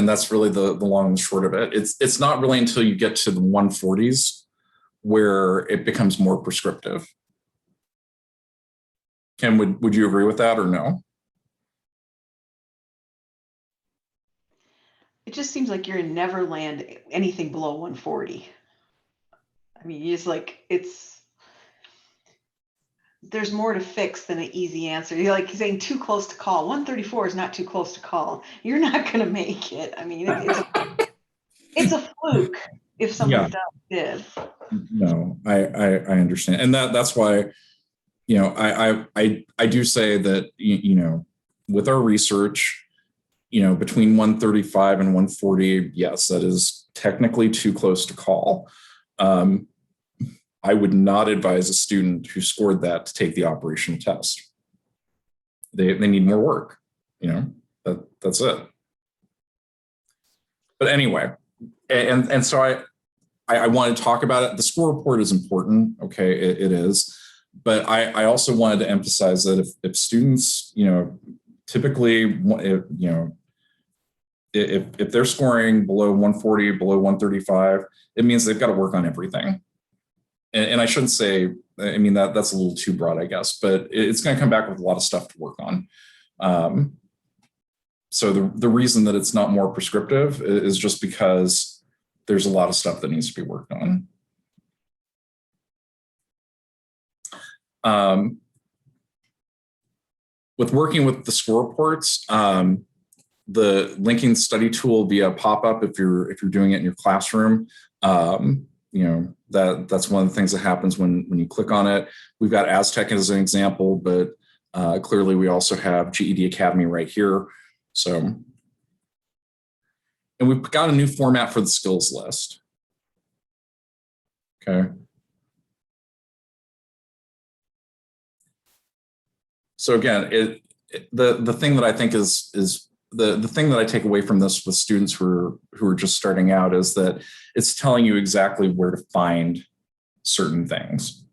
that's really the long and short of it. It's not really until you get to the 140s where it becomes more prescriptive. Ken, would you agree with that or no? It just seems like you're in Neverland, anything below 140. I mean, it's like, there's more to fix than an easy answer. You're like saying too close to call. 134 is not too close to call. You're not going to make it. I mean, it's a fluke if somebody did. No, I understand. And that's why, you know, I do say that, you know, with our research, you know, between 135 and 140, yes, that is technically too close to call. I would not advise a student who scored that to take the operational test. They need more work, you know, that's it. But anyway, and so I want to talk about it. The score report is important. Okay, it is. But I also wanted to emphasize that if students, you know, typically, you know, if they're scoring below 140, below 135, it means they've got to work on everything. And I shouldn't say, I mean, that's a little too broad, I guess, but it's going to come back with a lot of stuff to work on. So the reason that it's not more prescriptive is just because there's a lot of stuff that needs to be worked on. With working with the score reports, the linking study tool will be a pop-up if you're doing it in your classroom. You know, that's one of the things that happens when you click on it. We've got Aztec as an example, but clearly we also have GED Academy right here. So, and we've got a new format for the skills list. Okay. So again, the thing that I think is the thing that I take away from this with students who are just starting out is that it's telling you exactly where to find certain things,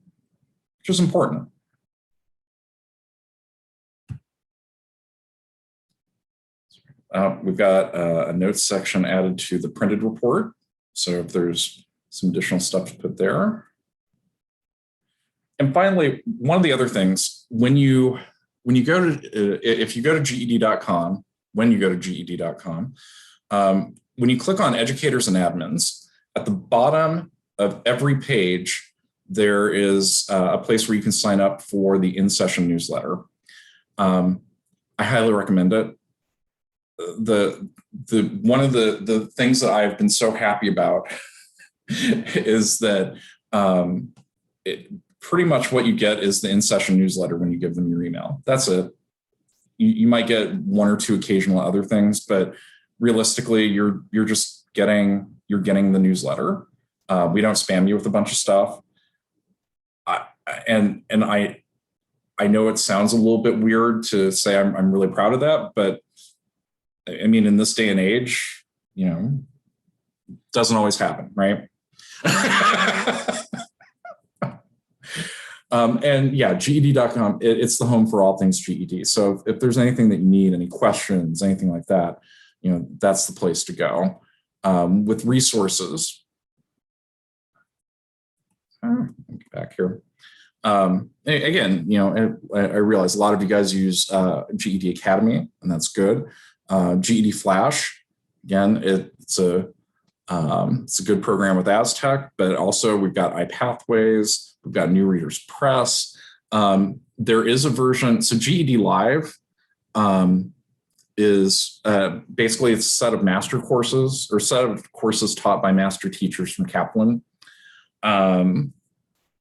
which is important. We've got a notes section added to the printed report. So if there's some additional stuff to put there. And finally, one of the other things, when you go to, if you go to GED.com, when you go to GED.com, when you click on educators and admins, at the bottom of every page, there is a place where you can sign up for the in-session newsletter. I highly recommend it. One of the things that I've been so happy about is that pretty much what you get is the in-session newsletter when you give them your email. That's it. You might get one or two occasional other things, but realistically, you're getting the newsletter. We don't spam you with a bunch of stuff. And I know it sounds a little bit weird to say I'm really proud of that, but I mean, in this day and age, you know, it doesn't always happen, right? And yeah, GED.com, it's the home for all things GED. So if there's anything that you need, any questions, anything like that, you know, that's the place to go. With resources, back here. Again, you know, I realize a lot of you guys use GED Academy, and that's good. GED Flash, again, it's a good program with Aztec, but also we've got iPathways. We've got New Readers Press. There is a version, so GED Live is basically it's a set of master courses or set of courses taught by master teachers from Kaplan.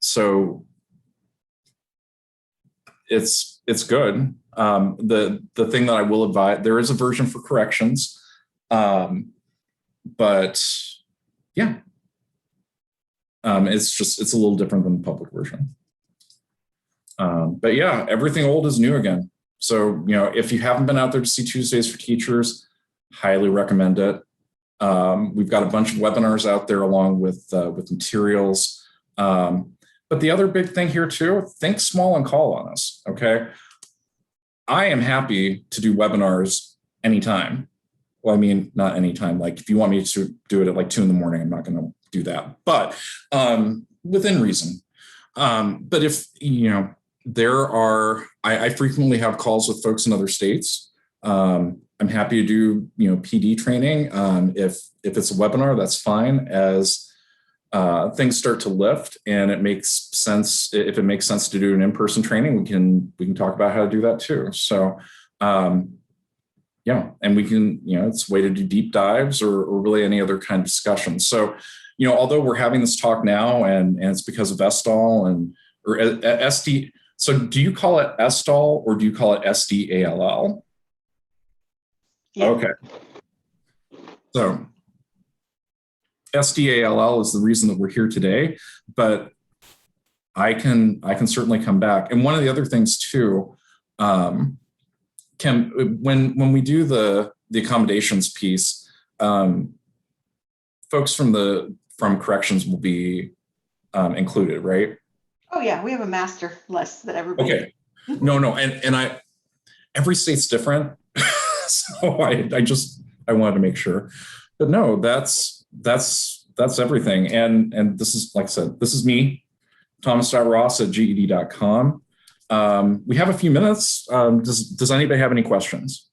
So it's good. The thing that I will advise, there is a version for corrections, but yeah. It's a little different than the public version. But yeah, everything old is new again. So, if you haven't been out there to see Tuesdays for Teachers, highly recommend it. We've got a bunch of webinars out there along with materials. But the other big thing here too, think small and call on us, okay? I am happy to do webinars anytime. Well, I mean, not anytime. Like if you want me to do it at like 2 a.m, I'm not going to do that, but within reason. But if, I frequently have calls with folks in other states. I'm happy to do, PD training. If it's a webinar, that's fine. As things start to lift and it makes sense, if it makes sense to do an in-person training, we can talk about how to do that too. So, and we can, it's a way to do deep dives or really any other kind of discussion. So, although we're having this talk now and it's because of ESTAL or SD. So do you call it ESTAL or do you call it SDALL? Yeah. Okay. So SDALL is the reason that we're here today, but I can certainly come back. And one of the other things too, when we do the accommodations piece, folks from corrections will be included, right? Oh yeah, we have a master list that everybody. Okay. No, and every state's different, so I wanted to make sure, but no, that's everything. And this is, like I said, this is me, thomas.ross@ged.com. We have a few minutes. Does anybody have any questions?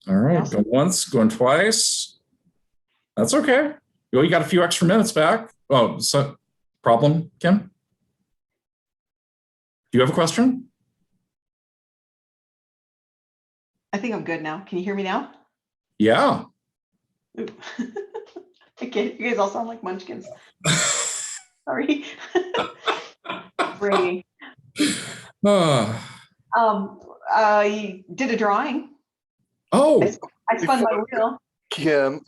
All right, going once, going twice. That's okay. Well, you got a few extra minutes back. Oh, so problem, Kim? Do you have a question? I think I'm good now. Can you hear me now? Yeah. Okay, you guys all sound like munchkins. Sorry. Brady. I did a drawing. Oh. I spun my wheel. Kim,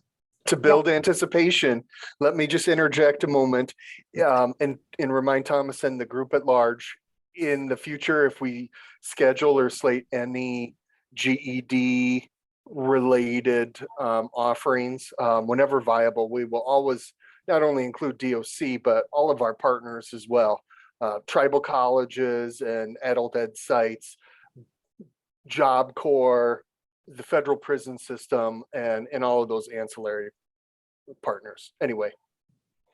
to build anticipation, let me just interject a moment and remind Thomas and the group at large, in the future, if we schedule or slate any GED related offerings, whenever viable, we will always not only include DOC, but all of our partners as well, tribal colleges and adult ed sites, Job Corps, the federal prison system, and all of those ancillary partners. Anyway,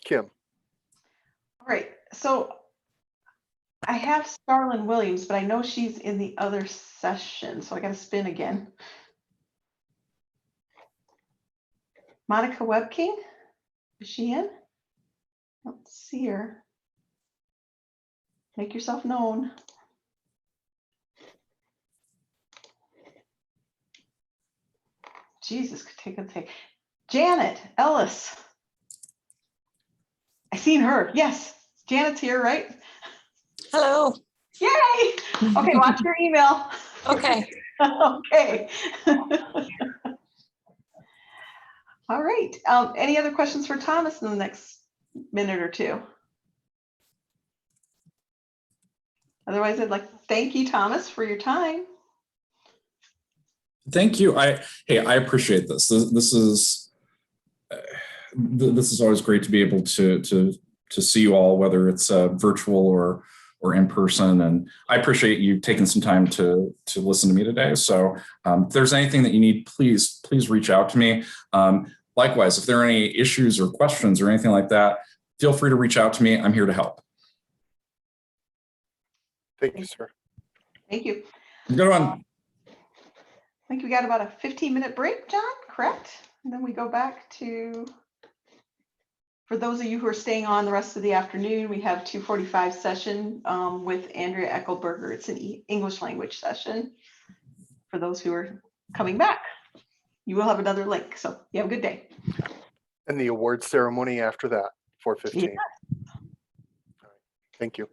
Kim. All right, so I have Starlyn Williams, but I know she's in the other session, so I got to spin again. Monica Webking, is she in? I don't see her. Make yourself known. Jesus, could take. Janet Ellis. I seen her. Yes, Janet's here, right? Hello. Yay! Okay, watch your email. Okay. Okay. All right. Any other questions for Thomas in the next minute or two? Otherwise, I'd like to thank you, Thomas, for your time. Thank you. I appreciate this. This is always great to be able to see you all, whether it's virtual or in person. And I appreciate you taking some time to listen to me today. So if there's anything that you need, please reach out to me. Likewise, if there are any issues or questions or anything like that, feel free to reach out to me. I'm here to help. Thank you, sir. Thank you. Good one. I think we got about a 15-minute break, John, correct? And then we go back to, for those of you who are staying on the rest of the afternoon, we have 2:45 session with Andrea Eckelberger. It's an English language session for those who are coming back. You will have another link, so you have a good day. And the award ceremony after that, 4:15. Yeah. All right. Thank you.